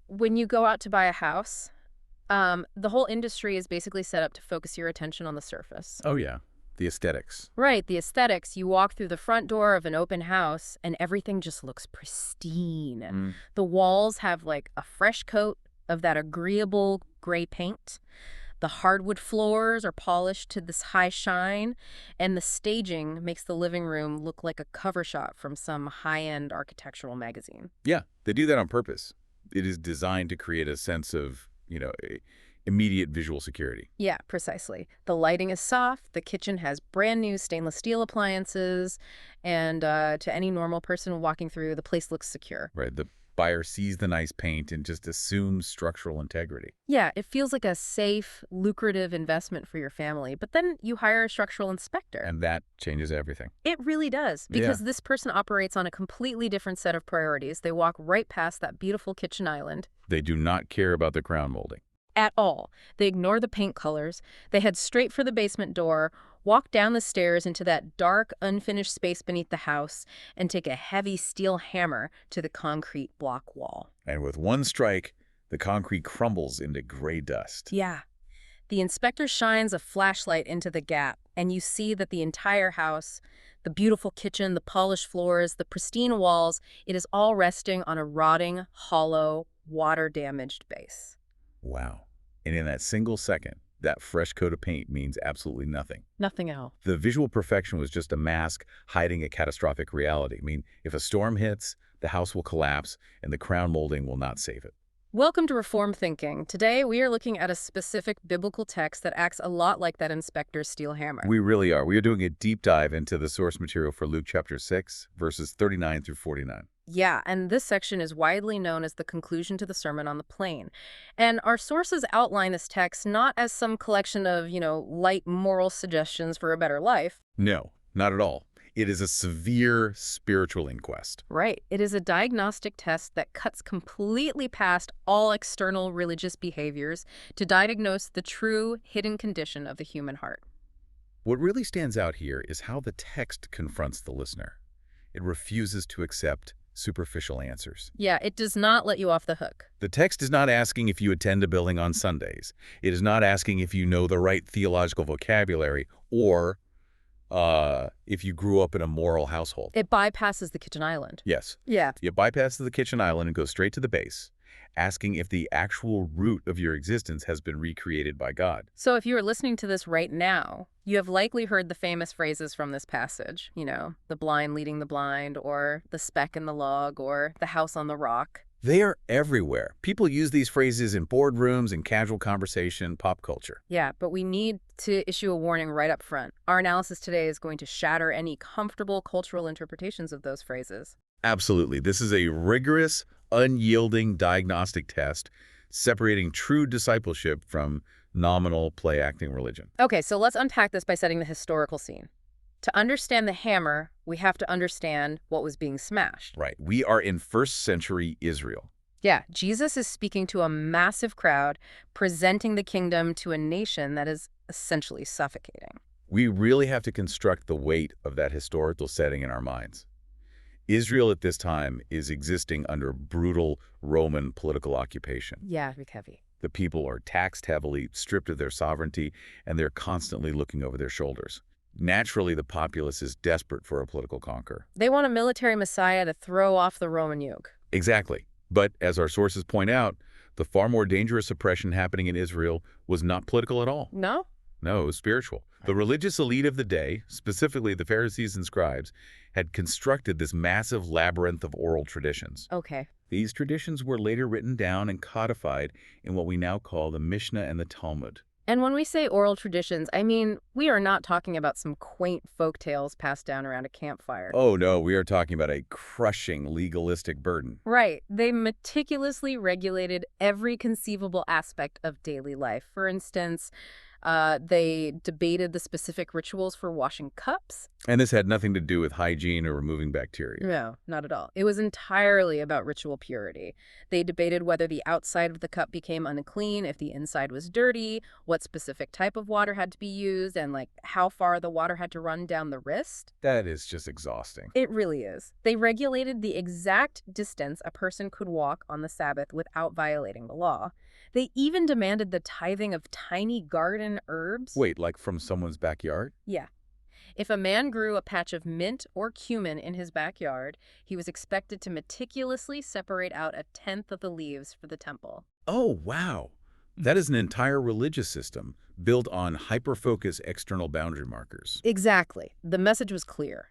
When you go out to buy a house, the whole industry is basically set up to focus your attention on the surface. Oh, yeah. The aesthetics. Right, the aesthetics. You walk through the front door of an open house and everything just looks pristine. Mm. The walls have like a fresh coat of that agreeable gray paint. The hardwood floors are polished to this high shine, and the staging makes the living room look like a cover shot from some high-end architectural magazine. Yeah, they do that on purpose. It is designed to create a sense of, immediate visual security. Yeah, precisely. The lighting is soft, the kitchen has brand new stainless steel appliances, and to any normal person walking through, the place looks secure. Right. The buyer sees the nice paint and just assumes structural integrity. Yeah, it feels like a safe, lucrative investment for your family, but then you hire a structural inspector. And that changes everything. It really does, because this person operates on a completely different set of priorities. They walk right past that beautiful kitchen island. They do not care about the crown molding. At all. They ignore the paint colors. They head straight for the basement door, walk down the stairs into that dark, unfinished space beneath the house, and take a heavy steel hammer to the concrete block wall. And with one strike, the concrete crumbles into gray dust. Yeah. The inspector shines a flashlight into the gap, and you see that the entire house, the beautiful kitchen, the polished floors, the pristine walls, it is all resting on a rotting, hollow, water-damaged base. Wow. And in that single second, that fresh coat of paint means absolutely nothing. Nothing else. The visual perfection was just a mask hiding a catastrophic reality. I mean, if a storm hits, the house will collapse, and the crown molding will not save it. Welcome to Reform Thinking. Today, we are looking at a specific biblical text that acts a lot like that inspector's steel hammer. We really are. We are doing a deep dive into the source material for Luke chapter 6, verses 39 through 49. Yeah, and this section is widely known as the conclusion to the Sermon on the Plain. And our sources outline this text not as some collection of, light moral suggestions for a better life. No, not at all. It is a severe spiritual inquest. Right. It is a diagnostic test that cuts completely past all external religious behaviors to diagnose the true hidden condition of the human heart. What really stands out here is how the text confronts the listener. It refuses to accept superficial answers. Yeah, it does not let you off the hook. The text is not asking if you attend a building on Sundays. It is not asking if you know the right theological vocabulary or if you grew up in a moral household. It bypasses the kitchen island. Yes. Yeah. It bypasses the kitchen island and goes straight to the base, asking if the actual root of your existence has been recreated by God. So if you are listening to this right now, you have likely heard the famous phrases from this passage. The blind leading the blind, or the speck in the log, or the house on the rock. They are everywhere. People use these phrases in boardrooms and casual conversation, pop culture. Yeah, but we need to issue a warning right up front. Our analysis today is going to shatter any comfortable cultural interpretations of those phrases. Absolutely. This is a rigorous, unyielding diagnostic test separating true discipleship from nominal play-acting religion. Okay, so let's unpack this by setting the historical scene. To understand the hammer, we have to understand what was being smashed. Right. We are in first century Israel. Yeah, Jesus is speaking to a massive crowd, presenting the kingdom to a nation that is essentially suffocating. We really have to construct the weight of that historical setting in our minds. Israel at this time is existing under brutal Roman political occupation. Yeah, heavy. The people are taxed heavily, stripped of their sovereignty, and they're constantly looking over their shoulders. Naturally, the populace is desperate for a political conqueror. They want a military messiah to throw off the Roman yoke. Exactly. But as our sources point out, the far more dangerous oppression happening in Israel was not political at all. No? No, it was spiritual. The religious elite of the day, specifically the Pharisees and scribes, had constructed this massive labyrinth of oral traditions. Okay. These traditions were later written down and codified in what we now call the Mishnah and the Talmud. And when we say oral traditions, I mean, we are not talking about some quaint folk tales passed down around a campfire. Oh, no, we are talking about a crushing legalistic burden. Right. They meticulously regulated every conceivable aspect of daily life. For instance, they debated the specific rituals for washing cups. And this had nothing to do with hygiene or removing bacteria. No, not at all. It was entirely about ritual purity. They debated whether the outside of the cup became unclean, if the inside was dirty, what specific type of water had to be used, and like how far the water had to run down the wrist. That is just exhausting. It really is. They regulated the exact distance a person could walk on the Sabbath without violating the law. They even demanded the tithing of tiny garden herbs. Wait, like from someone's backyard? Yeah. If a man grew a patch of mint or cumin in his backyard, he was expected to meticulously separate out a tenth of the leaves for the temple. Oh, wow. That is an entire religious system built on hyper-focused external boundary markers. Exactly. The message was clear.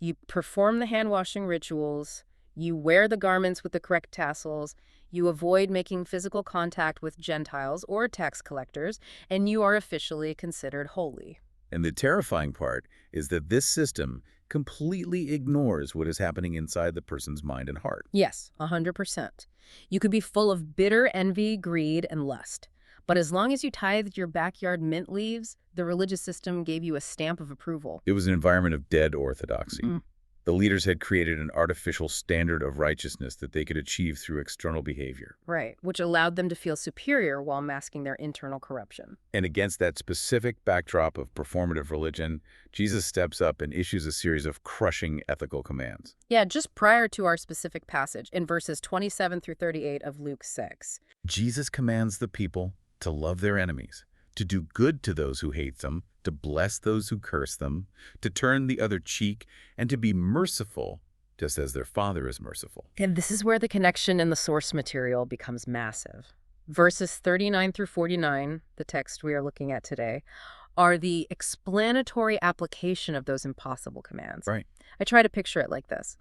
You perform the hand-washing rituals, you wear the garments with the correct tassels, you avoid making physical contact with Gentiles or tax collectors, and you are officially considered holy. And the terrifying part is that this system completely ignores what is happening inside the person's mind and heart. Yes, 100%. You could be full of bitter envy, greed, and lust. But as long as you tithed your backyard mint leaves, the religious system gave you a stamp of approval. It was an environment of dead orthodoxy. Mm. The leaders had created an artificial standard of righteousness that they could achieve through external behavior. Right, which allowed them to feel superior while masking their internal corruption. And against that specific backdrop of performative religion, Jesus steps up and issues a series of crushing ethical commands. Yeah, just prior to our specific passage, in verses 27 through 38 of Luke 6. Jesus commands the people to love their enemies, to do good to those who hate them, to bless those who curse them, to turn the other cheek, and to be merciful, just as their Father is merciful. And this is where the connection in the source material becomes massive. Verses 39 through 49, the text we are looking at today, are the explanatory application of those impossible commands. Right. I try to picture it like this.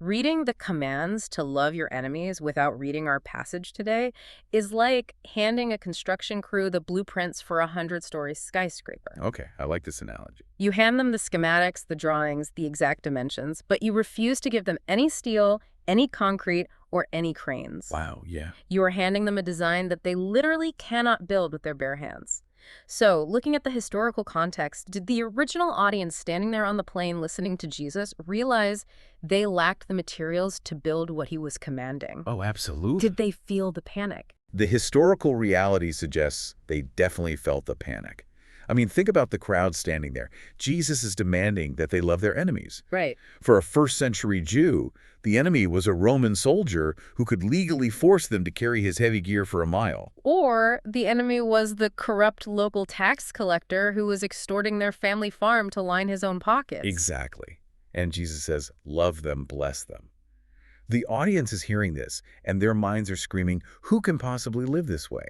Reading the commands to love your enemies without reading our passage today is like handing a construction crew the blueprints for a 100-story skyscraper. Okay, I like this analogy. You hand them the schematics, the drawings, the exact dimensions, but you refuse to give them any steel, any concrete, or any cranes. Wow, yeah. You are handing them a design that they literally cannot build with their bare hands. So, looking at the historical context, did the original audience standing there on the plain listening to Jesus realize they lacked the materials to build what he was commanding? Oh, absolutely. Did they feel the panic? The historical reality suggests they definitely felt the panic. I mean, think about the crowd standing there. Jesus is demanding that they love their enemies. Right. For a first-century Jew, the enemy was a Roman soldier who could legally force them to carry his heavy gear for a mile. Or the enemy was the corrupt local tax collector who was extorting their family farm to line his own pockets. Exactly. And Jesus says, love them, bless them. The audience is hearing this, and their minds are screaming, who can possibly live this way?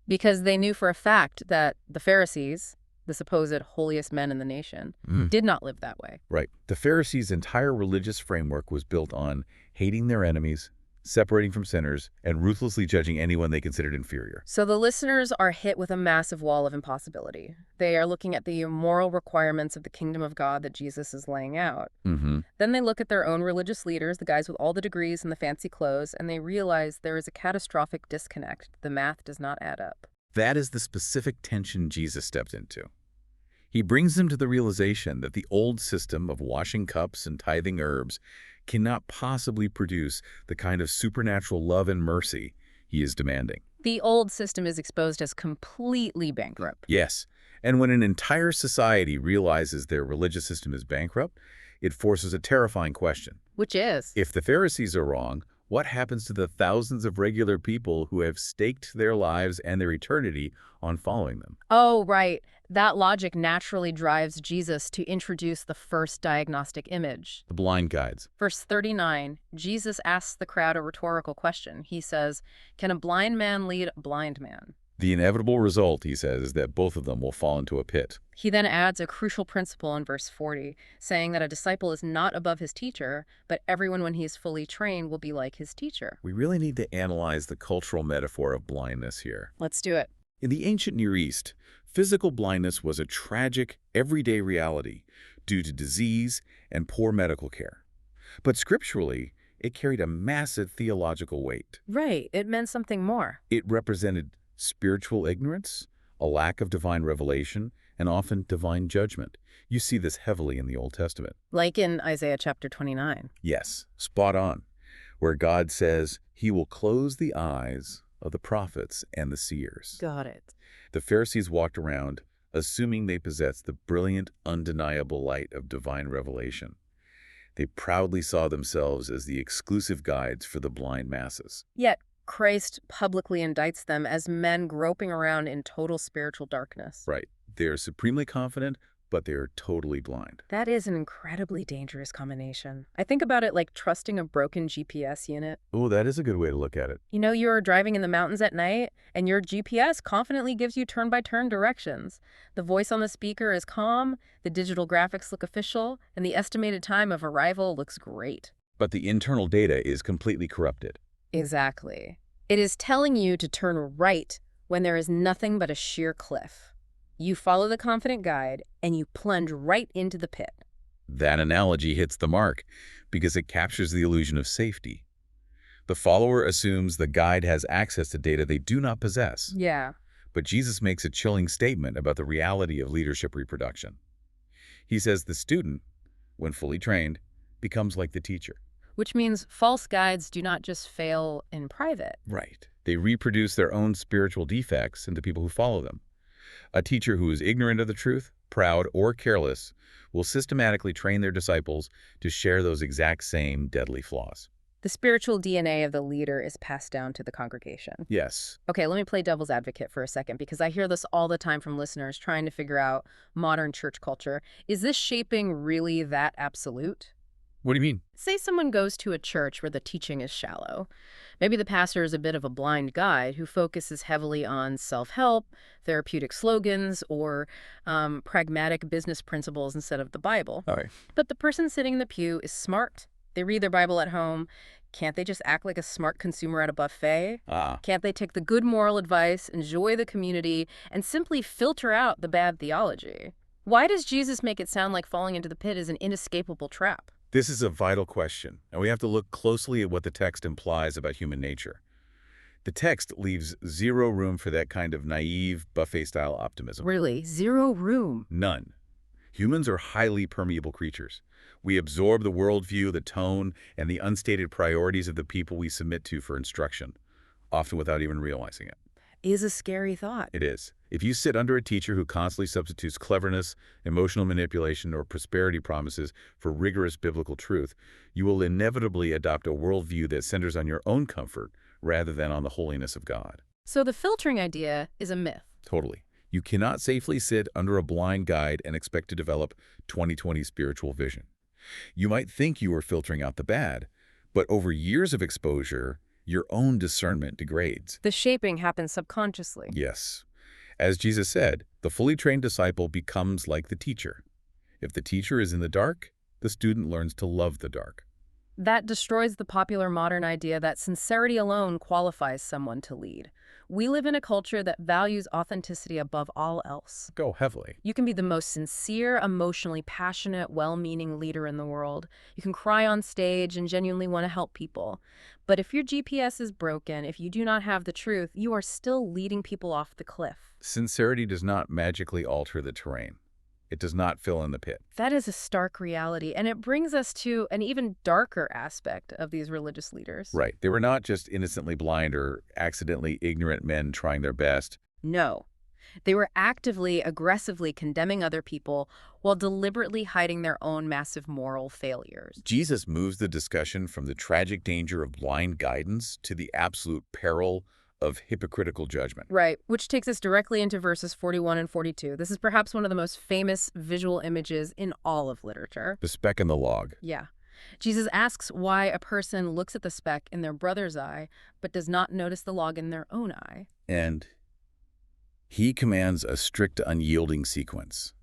Because they knew for a fact that the Pharisees, the supposed holiest men in the nation, did not live that way. Right. The Pharisees' entire religious framework was built on hating their enemies, separating from sinners, and ruthlessly judging anyone they considered inferior. So the listeners are hit with a massive wall of impossibility. They are looking at the moral requirements of the kingdom of God that Jesus is laying out. Mm-hmm. Then they look at their own religious leaders, the guys with all the degrees and the fancy clothes, and they realize there is a catastrophic disconnect. The math does not add up. That is the specific tension Jesus stepped into. He brings them to the realization that the old system of washing cups and tithing herbs cannot possibly produce the kind of supernatural love and mercy he is demanding. The old system is exposed as completely bankrupt. Yes, and when an entire society realizes their religious system is bankrupt, it forces a terrifying question. Which is? If the Pharisees are wrong, what happens to the thousands of regular people who have staked their lives and their eternity on following them? Oh, right. That logic naturally drives Jesus to introduce the first diagnostic image. The blind guides. Verse 39, Jesus asks the crowd a rhetorical question. He says, "Can a blind man lead a blind man?" The inevitable result, he says, is that both of them will fall into a pit. He then adds a crucial principle in verse 40, saying that a disciple is not above his teacher, but everyone when he is fully trained will be like his teacher. We really need to analyze the cultural metaphor of blindness here. Let's do it. In the ancient Near East, physical blindness was a tragic, everyday reality due to disease and poor medical care. But scripturally, it carried a massive theological weight. Right. It meant something more. It represented spiritual ignorance, a lack of divine revelation, and often divine judgment. You see this heavily in the Old Testament. Like in Isaiah chapter 29. Yes, spot on, where God says he will close the eyes of the prophets and the seers. Got it. The Pharisees walked around assuming they possessed the brilliant, undeniable light of divine revelation. They proudly saw themselves as the exclusive guides for the blind masses. Yet Christ publicly indicts them as men groping around in total spiritual darkness. Right. They are supremely confident, but they are totally blind. That is an incredibly dangerous combination. I think about it like trusting a broken GPS unit. Oh, that is a good way to look at it. You know, you're driving in the mountains at night, and your GPS confidently gives you turn-by-turn directions. The voice on the speaker is calm, the digital graphics look official, and the estimated time of arrival looks great. But the internal data is completely corrupted. Exactly. It is telling you to turn right when there is nothing but a sheer cliff. You follow the confident guide, and you plunge right into the pit. That analogy hits the mark because it captures the illusion of safety. The follower assumes the guide has access to data they do not possess. Yeah. But Jesus makes a chilling statement about the reality of leadership reproduction. He says the student, when fully trained, becomes like the teacher. Which means false guides do not just fail in private. Right. They reproduce their own spiritual defects into people who follow them. A teacher who is ignorant of the truth, proud, or careless will systematically train their disciples to share those exact same deadly flaws. The spiritual DNA of the leader is passed down to the congregation. Yes. Okay, let me play devil's advocate for a second, because I hear this all the time from listeners trying to figure out modern church culture. Is this shaping really that absolute? What do you mean? Say someone goes to a church where the teaching is shallow. Maybe the pastor is a bit of a blind guide who focuses heavily on self-help, therapeutic slogans, or pragmatic business principles instead of the Bible. All right. But the person sitting in the pew is smart. They read their Bible at home. Can't they just act like a smart consumer at a buffet? Can't they take the good moral advice, enjoy the community, and simply filter out the bad theology? Why does Jesus make it sound like falling into the pit is an inescapable trap? This is a vital question, and we have to look closely at what the text implies about human nature. The text leaves zero room for that kind of naive, buffet-style optimism. Really? Zero room? None. Humans are highly permeable creatures. We absorb the worldview, the tone, and the unstated priorities of the people we submit to for instruction, often without even realizing it. Is a scary thought. It is. If you sit under a teacher who constantly substitutes cleverness, emotional manipulation, or prosperity promises for rigorous biblical truth, you will inevitably adopt a worldview that centers on your own comfort rather than on the holiness of God. So the filtering idea is a myth. Totally. You cannot safely sit under a blind guide and expect to develop 20/20 spiritual vision. You might think you are filtering out the bad, but over years of exposure, your own discernment degrades. The shaping happens subconsciously. Yes. As Jesus said, the fully trained disciple becomes like the teacher. If the teacher is in the dark, the student learns to love the dark. That destroys the popular modern idea that sincerity alone qualifies someone to lead. We live in a culture that values authenticity above all else. Go heavily. You can be the most sincere, emotionally passionate, well-meaning leader in the world. You can cry on stage and genuinely want to help people. But if your GPS is broken, if you do not have the truth, you are still leading people off the cliff. Sincerity does not magically alter the terrain. It does not fill in the pit. That is a stark reality, and it brings us to an even darker aspect of these religious leaders. Right. They were not just innocently blind or accidentally ignorant men trying their best. No. They were actively, aggressively condemning other people while deliberately hiding their own massive moral failures. Jesus moves the discussion from the tragic danger of blind guidance to the absolute peril of hypocritical judgment. Right, which takes us directly into verses 41 and 42. This is perhaps one of the most famous visual images in all of literature. The speck in the log. Yeah. Jesus asks why a person looks at the speck in their brother's eye but does not notice the log in their own eye. And he commands a strict, unyielding sequence.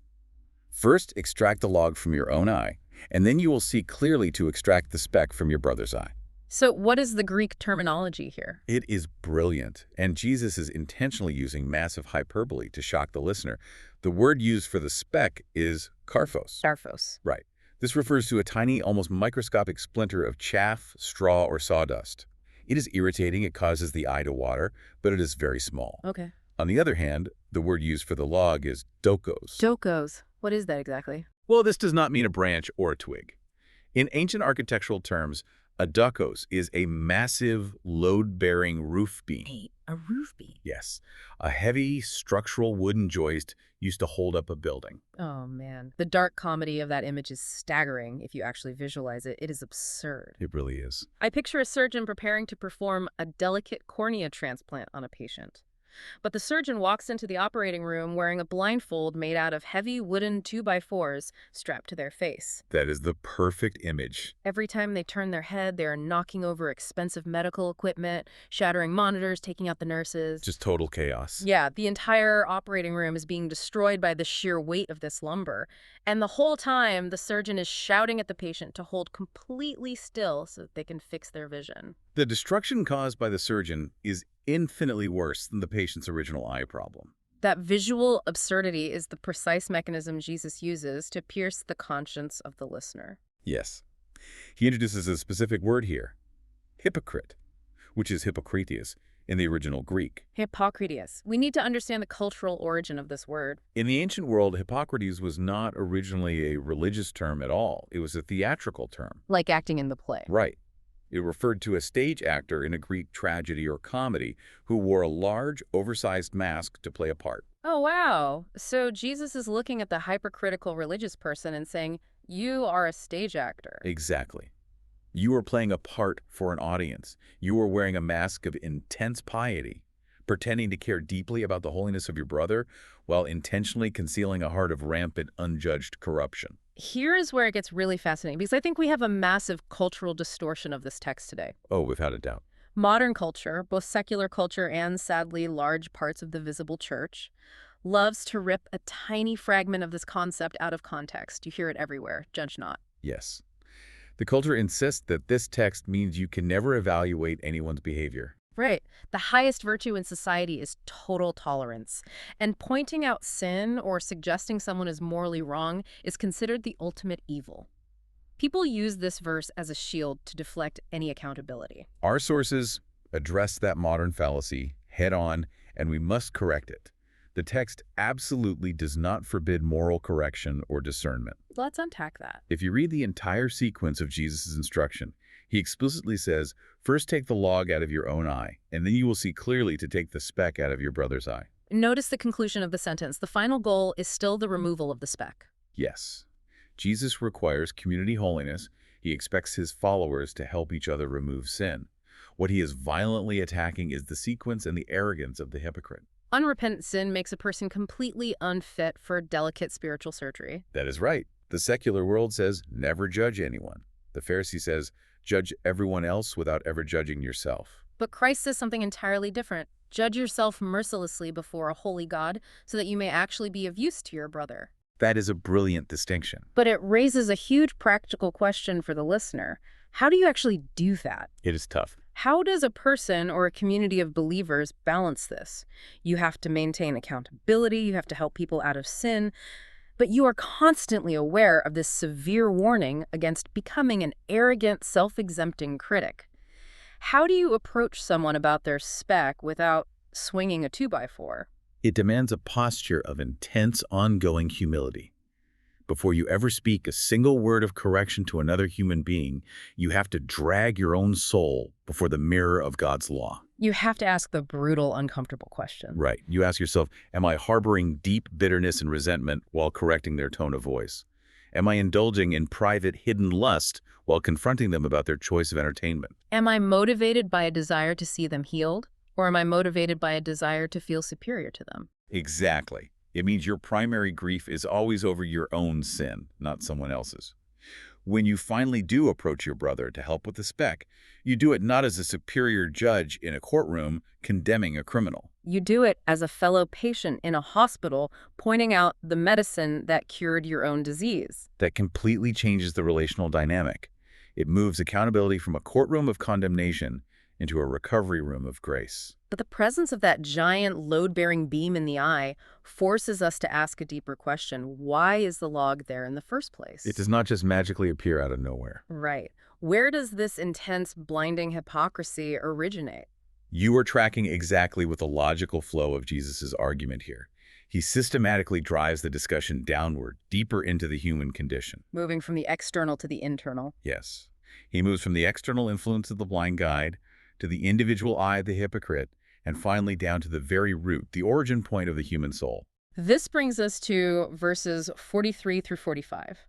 First, extract the log from your own eye, and then you will see clearly to extract the speck from your brother's eye. So what is the Greek terminology here? It is brilliant, and Jesus is intentionally using massive hyperbole to shock the listener. The word used for the speck is karphos. Darphos. Right. This refers to a tiny, almost microscopic splinter of chaff, straw, or sawdust. It is irritating, it causes the eye to water, but it is very small. Okay. On the other hand, the word used for the log is dokos. Jokos. What is that exactly? Well, this does not mean a branch or a twig. In ancient architectural terms, a dokos is a massive, load-bearing roof beam. A roof beam. Yes, a heavy, structural wooden joist used to hold up a building. Oh, man. The dark comedy of that image is staggering if you actually visualize it. It is absurd. It really is. I picture a surgeon preparing to perform a delicate cornea transplant on a patient. But the surgeon walks into the operating room wearing a blindfold made out of heavy wooden 2x4s strapped to their face. That is the perfect image. Every time they turn their head, they are knocking over expensive medical equipment, shattering monitors, taking out the nurses. Just total chaos. Yeah, the entire operating room is being destroyed by the sheer weight of this lumber. And the whole time, the surgeon is shouting at the patient to hold completely still so that they can fix their vision. The destruction caused by the surgeon is infinitely worse than the patient's original eye problem. That visual absurdity is the precise mechanism Jesus uses to pierce the conscience of the listener. Yes. He introduces a specific word here, hypocrite, which is hypocritias in the original Greek. Hypocritius. We need to understand the cultural origin of this word. In the ancient world, Hippocrates was not originally a religious term at all. It was a theatrical term. Like acting in the play. Right. It referred to a stage actor in a Greek tragedy or comedy who wore a large, oversized mask to play a part. Oh, wow. So Jesus is looking at the hypercritical religious person and saying, you are a stage actor. Exactly. You are playing a part for an audience. You are wearing a mask of intense piety, pretending to care deeply about the holiness of your brother while intentionally concealing a heart of rampant, unjudged corruption. Here is where it gets really fascinating, because I think we have a massive cultural distortion of this text today. Oh, without a doubt. Modern culture, both secular culture and, sadly, large parts of the visible church, loves to rip a tiny fragment of this concept out of context. You hear it everywhere. Judge not. Yes. The culture insists that this text means you can never evaluate anyone's behavior. Right. The highest virtue in society is total tolerance. And pointing out sin or suggesting someone is morally wrong is considered the ultimate evil. People use this verse as a shield to deflect any accountability. Our sources address that modern fallacy head on, and we must correct it. The text absolutely does not forbid moral correction or discernment. Let's unpack that. If you read the entire sequence of Jesus' instruction, he explicitly says, first take the log out of your own eye, and then you will see clearly to take the speck out of your brother's eye. Notice the conclusion of the sentence. The final goal is still the removal of the speck. Yes. Jesus requires community holiness. He expects his followers to help each other remove sin. What he is violently attacking is the sequence and the arrogance of the hypocrite. Unrepentant sin makes a person completely unfit for delicate spiritual surgery. That is right. The secular world says, never judge anyone. The Pharisee says, judge everyone else without ever judging yourself. But Christ says something entirely different. Judge yourself mercilessly before a holy God so that you may actually be of use to your brother. That is a brilliant distinction. But it raises a huge practical question for the listener. How do you actually do that? It is tough. How does a person or a community of believers balance this? You have to maintain accountability, you have to help people out of sin, but you are constantly aware of this severe warning against becoming an arrogant, self-exempting critic. How do you approach someone about their speck without swinging a 2x4? It demands a posture of intense, ongoing humility. Before you ever speak a single word of correction to another human being, you have to drag your own soul before the mirror of God's law. You have to ask the brutal, uncomfortable question. Right. You ask yourself, am I harboring deep bitterness and resentment while correcting their tone of voice? Am I indulging in private, hidden lust while confronting them about their choice of entertainment? Am I motivated by a desire to see them healed, or am I motivated by a desire to feel superior to them? Exactly. It means your primary grief is always over your own sin, not someone else's. When you finally do approach your brother to help with the speck, you do it not as a superior judge in a courtroom condemning a criminal. You do it as a fellow patient in a hospital pointing out the medicine that cured your own disease. That completely changes the relational dynamic. It moves accountability from a courtroom of condemnation into a recovery room of grace. But the presence of that giant load-bearing beam in the eye forces us to ask a deeper question. Why is the log there in the first place? It does not just magically appear out of nowhere. Right. Where does this intense, blinding hypocrisy originate? You are tracking exactly with the logical flow of Jesus' argument here. He systematically drives the discussion downward, deeper into the human condition. Moving from the external to the internal. Yes. He moves from the external influence of the blind guide to the individual eye of the hypocrite, and finally down to the very root, the origin point of the human soul. This brings us to verses 43 through 45,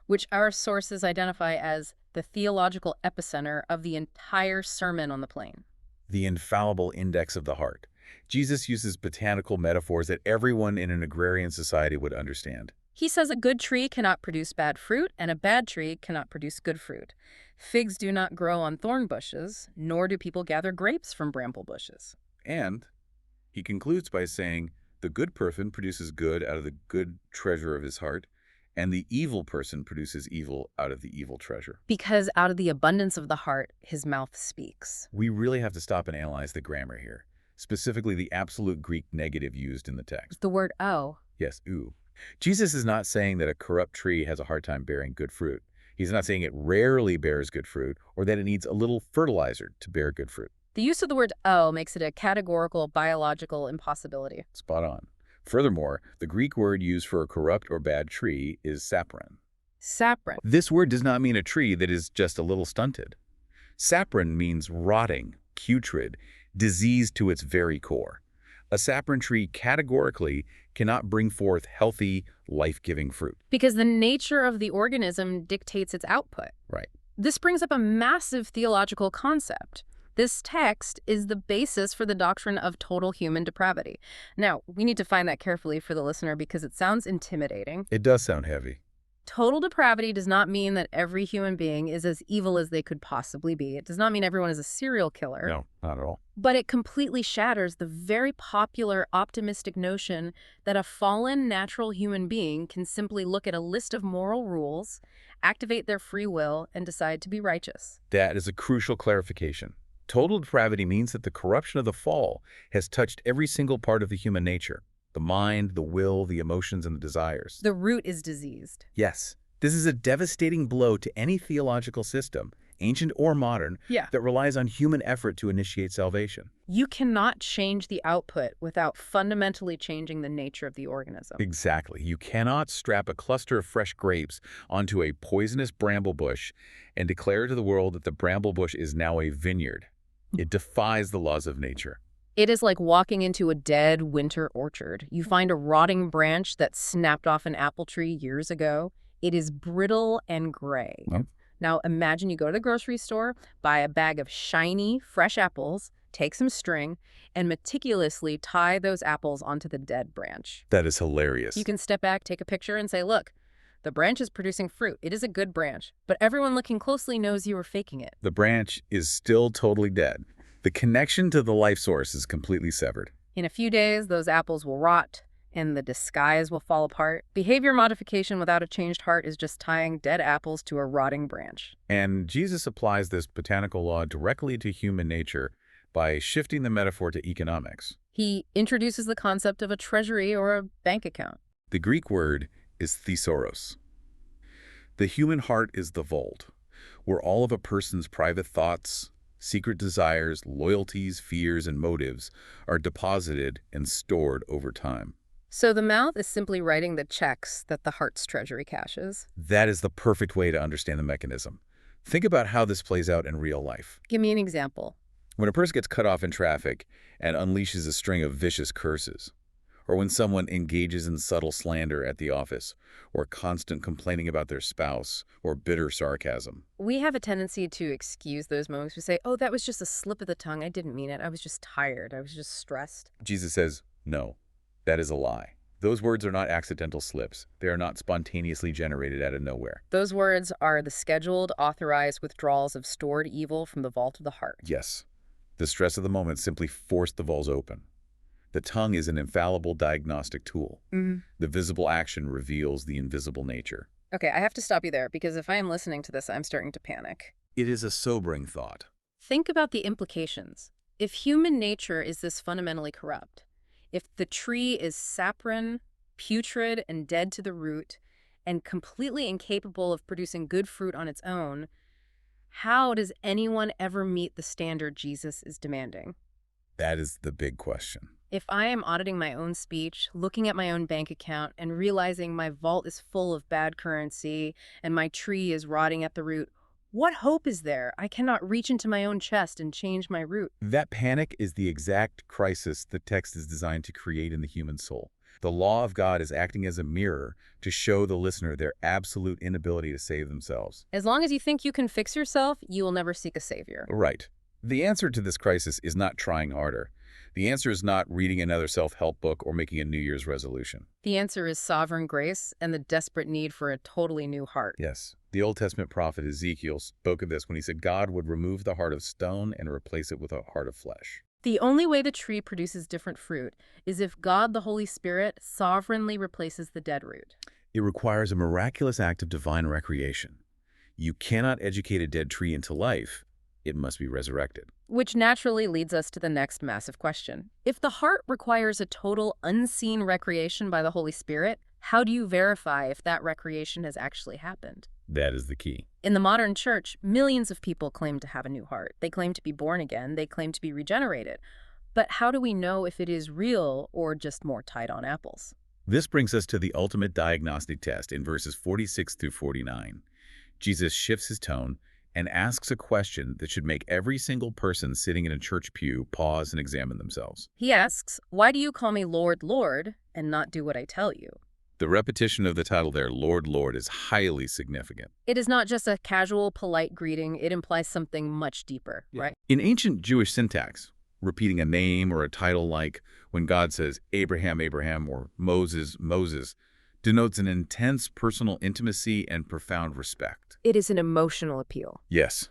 which our sources identify as the theological epicenter of the entire Sermon on the Plain. The infallible index of the heart. Jesus uses botanical metaphors that everyone in an agrarian society would understand. He says a good tree cannot produce bad fruit, and a bad tree cannot produce good fruit. Figs do not grow on thorn bushes, nor do people gather grapes from bramble bushes. And he concludes by saying, the good person produces good out of the good treasure of his heart, and the evil person produces evil out of the evil treasure. Because out of the abundance of the heart, his mouth speaks. We really have to stop and analyze the grammar here, specifically the absolute Greek negative used in the text. The word "o." Yes, ooh. Jesus is not saying that a corrupt tree has a hard time bearing good fruit. He's not saying it rarely bears good fruit or that it needs a little fertilizer to bear good fruit. The use of the word "o" makes it a categorical biological impossibility. Spot on. Furthermore, the Greek word used for a corrupt or bad tree is sapron. Sapron. This word does not mean a tree that is just a little stunted. Sapron means rotting, putrid, diseased to its very core. A sapron tree categorically cannot bring forth healthy, life-giving fruit. Because the nature of the organism dictates its output. Right. This brings up a massive theological concept. This text is the basis for the doctrine of total human depravity. Now, we need to find that carefully for the listener because it sounds intimidating. It does sound heavy. Total depravity does not mean that every human being is as evil as they could possibly be. It does not mean everyone is a serial killer. No, not at all. But it completely shatters the very popular optimistic notion that a fallen natural human being can simply look at a list of moral rules, activate their free will, and decide to be righteous. That is a crucial clarification. Total depravity means that the corruption of the fall has touched every single part of the human nature. The mind, the will, the emotions, and the desires. The root is diseased. Yes, this is a devastating blow to any theological system, ancient or modern, that relies on human effort to initiate salvation. You cannot change the output without fundamentally changing the nature of the organism. Exactly. You cannot strap a cluster of fresh grapes onto a poisonous bramble bush and declare to the world that the bramble bush is now a vineyard. It defies the laws of nature. It is like walking into a dead winter orchard. You find a rotting branch that snapped off an apple tree years ago. It is brittle and gray. Well, Now imagine you go to the grocery store, buy a bag of shiny, fresh apples, take some string, and meticulously tie those apples onto the dead branch. that is hilarious. You can step back, take a picture, and say, look, the branch is producing fruit. It is a good branch, but everyone looking closely knows you were faking it. The branch is still totally dead. The connection to the life source is completely severed. In a few days, those apples will rot, and the disguise will fall apart. Behavior modification without a changed heart is just tying dead apples to a rotting branch. And Jesus applies this botanical law directly to human nature by shifting the metaphor to economics. He introduces the concept of a treasury or a bank account. The Greek word is thesauros. The human heart is the vault, where all of a person's private thoughts, secret desires, loyalties, fears, and motives are deposited and stored over time. So the mouth is simply writing the checks that the heart's treasury cashes. That is the perfect way to understand the mechanism. Think about how this plays out in real life. Give me an example. When a person gets cut off in traffic and unleashes a string of vicious curses, or when someone engages in subtle slander at the office, or constant complaining about their spouse, or bitter sarcasm. We have a tendency to excuse those moments. We say, oh, that was just a slip of the tongue. I didn't mean it. I was just tired. I was just stressed. Jesus says, no, that is a lie. Those words are not accidental slips. They are not spontaneously generated out of nowhere. Those words are the scheduled, authorized withdrawals of stored evil from the vault of the heart. Yes, the stress of the moment simply forced the vaults open. The tongue is an infallible diagnostic tool. The visible action reveals the invisible nature. Okay, I have to stop you there because if I am listening to this, I'm starting to panic. It is a sobering thought. Think about the implications. If human nature is this fundamentally corrupt, if the tree is sapron, putrid, and dead to the root, and completely incapable of producing good fruit on its own, how does anyone ever meet the standard Jesus is demanding? That is the big question. If I am auditing my own speech, looking at my own bank account, and realizing my vault is full of bad currency and my tree is rotting at the root, what hope is there? I cannot reach into my own chest and change my root. That panic is the exact crisis the text is designed to create in the human soul. The law of God is acting as a mirror to show the listener their absolute inability to save themselves. As long as you think you can fix yourself, you will never seek a savior. Right. The answer to this crisis is not trying harder. The answer is not reading another self-help book or making a New Year's resolution. The answer is sovereign grace and the desperate need for a totally new heart. Yes. The Old Testament prophet Ezekiel spoke of this when he said God would remove the heart of stone and replace it with a heart of flesh. The only way the tree produces different fruit is if God, the Holy Spirit, sovereignly replaces the dead root. It requires a miraculous act of divine recreation. You cannot educate a dead tree into life. It must be resurrected. Which naturally leads us to the next massive question. If the heart requires a total unseen recreation by the Holy Spirit, how do you verify if that recreation has actually happened? That is the key. In the modern church, millions of people claim to have a new heart. They claim to be born again. They claim to be regenerated. But how do we know if it is real or just more tied on apples? This brings us to the ultimate diagnostic test in verses 46 through 49. Jesus shifts his tone and asks a question that should make every single person sitting in a church pew pause and examine themselves. He asks, "Why do you call me Lord, Lord, and not do what I tell you?" The repetition of the title there, Lord, Lord, is highly significant. It is not just a casual, polite greeting. It implies something much deeper, right? In ancient Jewish syntax, repeating a name or a title like when God says Abraham, Abraham, or Moses, Moses, denotes an intense personal intimacy and profound respect. It is an emotional appeal. Yes,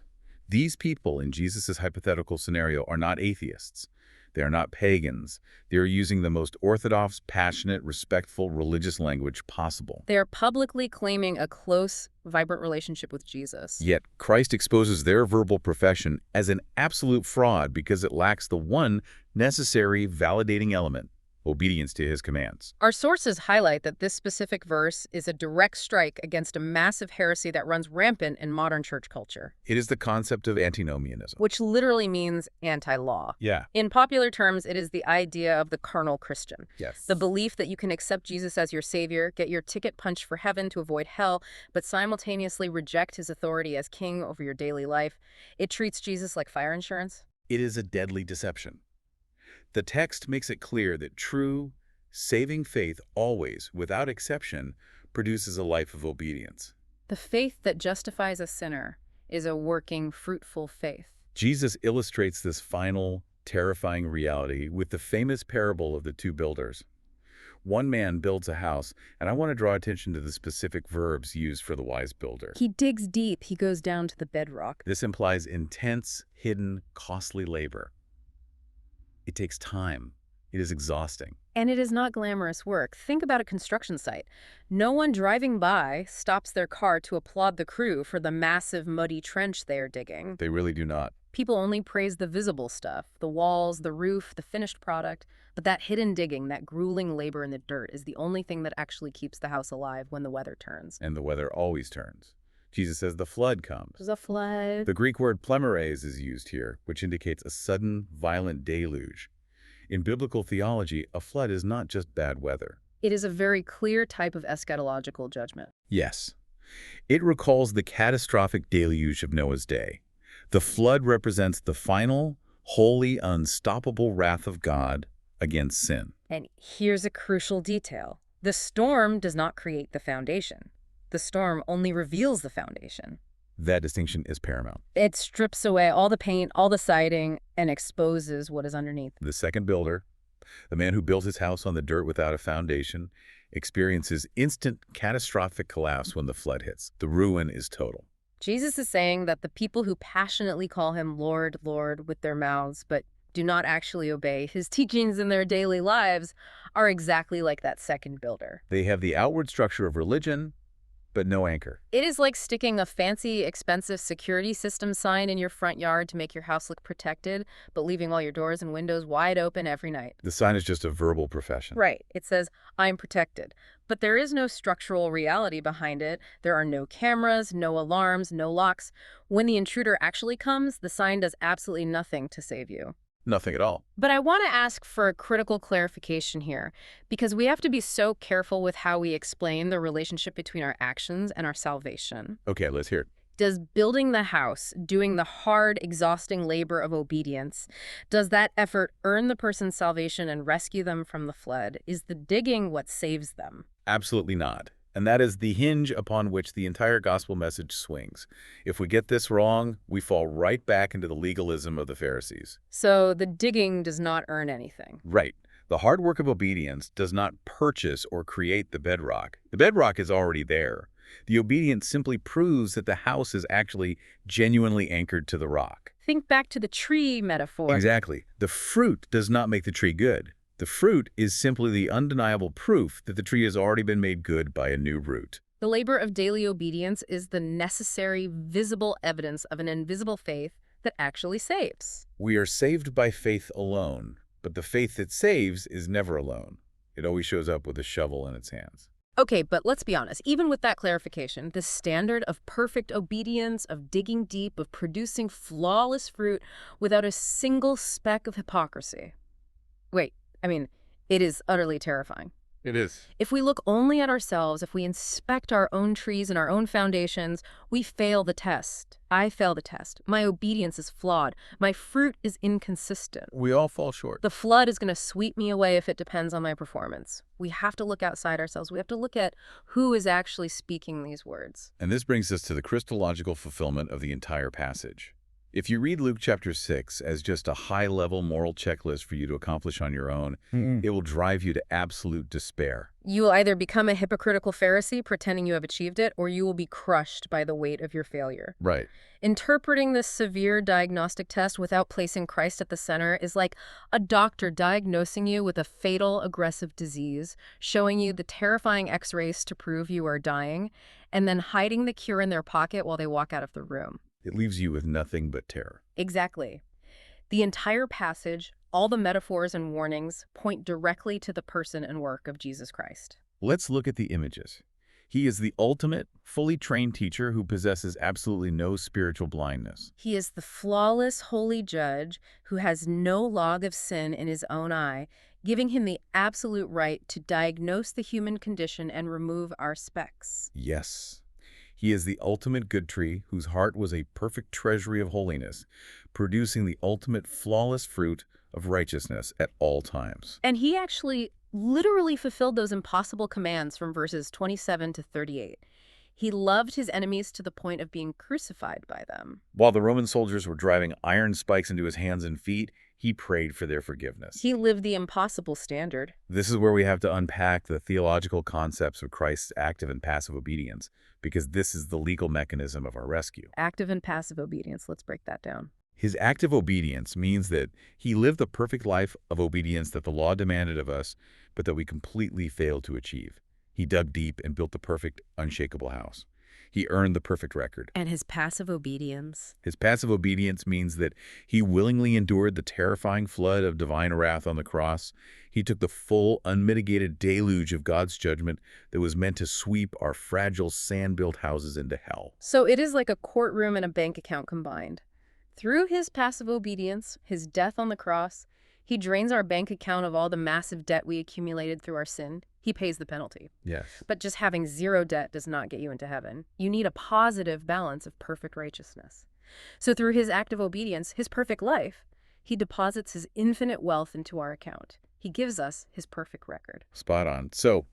these people in Jesus' hypothetical scenario are not atheists. They are not pagans. They are using the most orthodox, passionate, respectful religious language possible. They are publicly claiming a close, vibrant relationship with Jesus. Yet Christ exposes their verbal profession as an absolute fraud because it lacks the one necessary validating element: obedience to his commands. Our sources highlight that this specific verse is a direct strike against a massive heresy that runs rampant in modern church culture, It is the concept of antinomianism. which literally means anti-law. Yeah. In popular terms, it is the idea of the carnal Christian. Yes. The belief that you can accept Jesus as your savior, get your ticket punched for heaven to avoid hell, but simultaneously reject his authority as king over your daily life. It treats Jesus like fire insurance. It is a deadly deception. The text makes it clear that true, saving faith always, without exception, produces a life of obedience. The faith that justifies a sinner is a working, fruitful faith. Jesus illustrates this final, terrifying reality with the famous parable of the two builders. One man builds a house, and I want to draw attention to the specific verbs used for the wise builder. He digs deep. He goes down to the bedrock. This implies intense, hidden, costly labor. It takes time. It is exhausting. And it is not glamorous work. Think about a construction site. No one driving by stops their car to applaud the crew for the massive, muddy trench they are digging. They really do not. People only praise the visible stuff, the walls, the roof, the finished product. But that hidden digging, that grueling labor in the dirt is the only thing that actually keeps the house alive when the weather turns. And the weather always turns. Jesus says the flood comes. There's a flood. The Greek word plemeres is used here, which indicates a sudden, violent deluge. In biblical theology, a flood is not just bad weather. It is a very clear type of eschatological judgment. Yes. It recalls the catastrophic deluge of Noah's day. The flood represents the final, holy, unstoppable wrath of God against sin. And here's a crucial detail. The storm does not create the foundation. The storm only reveals the foundation. That distinction is paramount. It strips away all the paint, all the siding, and exposes what is underneath. The second builder, the man who built his house on the dirt without a foundation, experiences instant catastrophic collapse when the flood hits. The ruin is total. Jesus is saying that the people who passionately call him Lord, Lord with their mouths, but do not actually obey his teachings in their daily lives, are exactly like that second builder. They have the outward structure of religion, but no anchor. It is like sticking a fancy, expensive security system sign in your front yard to make your house look protected, but leaving all your doors and windows wide open every night. The sign is just a verbal profession. Right. It says, "I'm protected." But there is no structural reality behind it. There are no cameras, no alarms, no locks. When the intruder actually comes, the sign does absolutely nothing to save you. Nothing at all. But I want to ask for a critical clarification here, because we have to be so careful with how we explain the relationship between our actions and our salvation. Okay, let's hear it. Does building the house, doing the hard, exhausting labor of obedience, does that effort earn the person's salvation and rescue them from the flood? Is the digging what saves them? Absolutely not. And that is the hinge upon which the entire gospel message swings. If we get this wrong, we fall right back into the legalism of the Pharisees. So the digging does not earn anything. Right. The hard work of obedience does not purchase or create the bedrock. The bedrock is already there. The obedience simply proves that the house is actually genuinely anchored to the rock. Think back to the tree metaphor. Exactly. The fruit does not make the tree good. The fruit is simply the undeniable proof that the tree has already been made good by a new root. The labor of daily obedience is the necessary, visible evidence of an invisible faith that actually saves. We are saved by faith alone, but the faith that saves is never alone. It always shows up with a shovel in its hands. Okay, but let's be honest, even with that clarification, the standard of perfect obedience, of digging deep, of producing flawless fruit without a single speck of hypocrisy. Wait, it is utterly terrifying. It is. If we look only at ourselves, if we inspect our own trees and our own foundations, we fail the test. I fail the test. My obedience is flawed. My fruit is inconsistent. We all fall short. The flood is going to sweep me away if it depends on my performance. We have to look outside ourselves. We have to look at who is actually speaking these words. And this brings us to the Christological fulfillment of the entire passage. If you read Luke chapter 6 as just a high-level moral checklist for you to accomplish on your own, it will drive you to absolute despair. You will either become a hypocritical Pharisee pretending you have achieved it, or you will be crushed by the weight of your failure. Right. Interpreting this severe diagnostic test without placing Christ at the center is like a doctor diagnosing you with a fatal aggressive disease, showing you the terrifying x-rays to prove you are dying, and then hiding the cure in their pocket while they walk out of the room. It leaves you with nothing but terror. Exactly. The entire passage, all the metaphors and warnings, point directly to the person and work of Jesus Christ. Let's look at the images. He is the ultimate, fully trained teacher who possesses absolutely no spiritual blindness. He is the flawless, holy judge who has no log of sin in his own eye, giving him the absolute right to diagnose the human condition and remove our specks. Yes. He is the ultimate good tree whose heart was a perfect treasury of holiness, producing the ultimate flawless fruit of righteousness at all times. And he actually literally fulfilled those impossible commands from verses 27 to 38. He loved his enemies to the point of being crucified by them. While the Roman soldiers were driving iron spikes into his hands and feet, he prayed for their forgiveness. He lived the impossible standard. This is where we have to unpack the theological concepts of Christ's active and passive obedience, because this is the legal mechanism of our rescue. Active and passive obedience. Let's break that down. His active obedience means that he lived the perfect life of obedience that the law demanded of us, but that we completely failed to achieve. He dug deep and built the perfect, unshakable house. He earned the perfect record. And his passive obedience? His passive obedience means that he willingly endured the terrifying flood of divine wrath on the cross. He took the full, unmitigated deluge of God's judgment that was meant to sweep our fragile, sand-built houses into hell. So it is like a courtroom and a bank account combined. Through his passive obedience, his death on the cross, he drains our bank account of all the massive debt we accumulated through our sin. He pays the penalty. Yes. But just having zero debt does not get you into heaven. You need a positive balance of perfect righteousness. So through his active obedience, his perfect life, he deposits his infinite wealth into our account. He gives us his perfect record. Spot on. So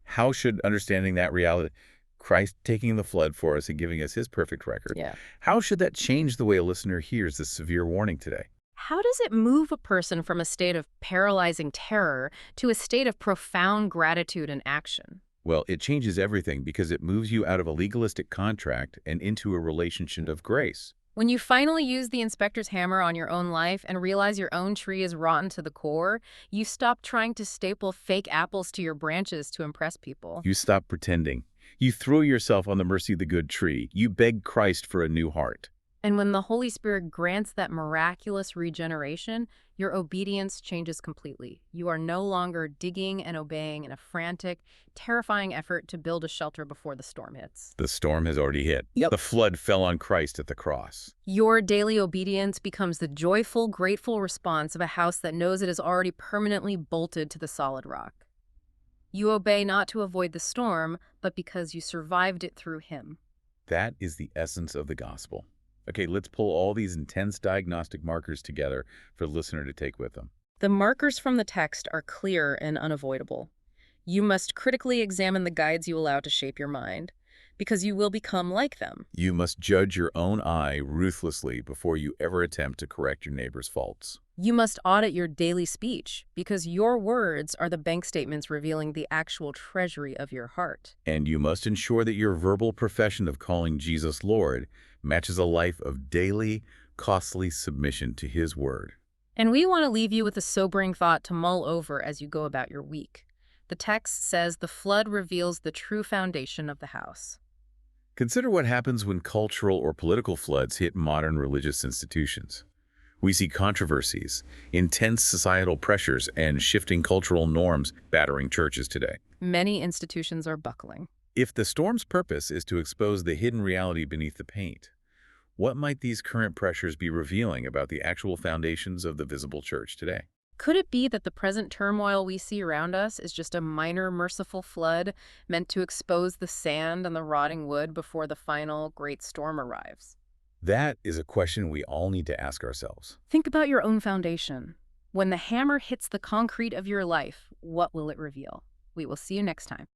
how should understanding that reality, Christ taking the flood for us and giving us his perfect record, how should that change the way a listener hears this severe warning today? How does it move a person from a state of paralyzing terror to a state of profound gratitude and action? Well, it changes everything because it moves you out of a legalistic contract and into a relationship of grace. When you finally use the inspector's hammer on your own life and realize your own tree is rotten to the core, you stop trying to staple fake apples to your branches to impress people. You stop pretending. You throw yourself on the mercy of the good tree. You beg Christ for a new heart. And when the Holy Spirit grants that miraculous regeneration, your obedience changes completely. You are no longer digging and obeying in a frantic, terrifying effort to build a shelter before the storm hits. The storm has already hit. Yep. The flood fell on Christ at the cross. Your daily obedience becomes the joyful, grateful response of a house that knows it is already permanently bolted to the solid rock. You obey not to avoid the storm, but because you survived it through Him. That is the essence of the gospel. Okay, let's pull all these intense diagnostic markers together for the listener to take with them. The markers from the text are clear and unavoidable. You must critically examine the guides you allow to shape your mind, because you will become like them. You must judge your own eye ruthlessly before you ever attempt to correct your neighbor's faults. You must audit your daily speech, because your words are the bank statements revealing the actual treasury of your heart. And you must ensure that your verbal profession of calling Jesus Lord matches a life of daily, costly submission to His word. And we want to leave you with a sobering thought to mull over as you go about your week. The text says the flood reveals the true foundation of the house. Consider what happens when cultural or political floods hit modern religious institutions. We see controversies, intense societal pressures, and shifting cultural norms battering churches today. Many institutions are buckling. If the storm's purpose is to expose the hidden reality beneath the paint, what might these current pressures be revealing about the actual foundations of the visible church today? Could it be that the present turmoil we see around us is just a minor merciful flood meant to expose the sand and the rotting wood before the final great storm arrives? That is a question we all need to ask ourselves. Think about your own foundation. When the hammer hits the concrete of your life, what will it reveal? We will see you next time.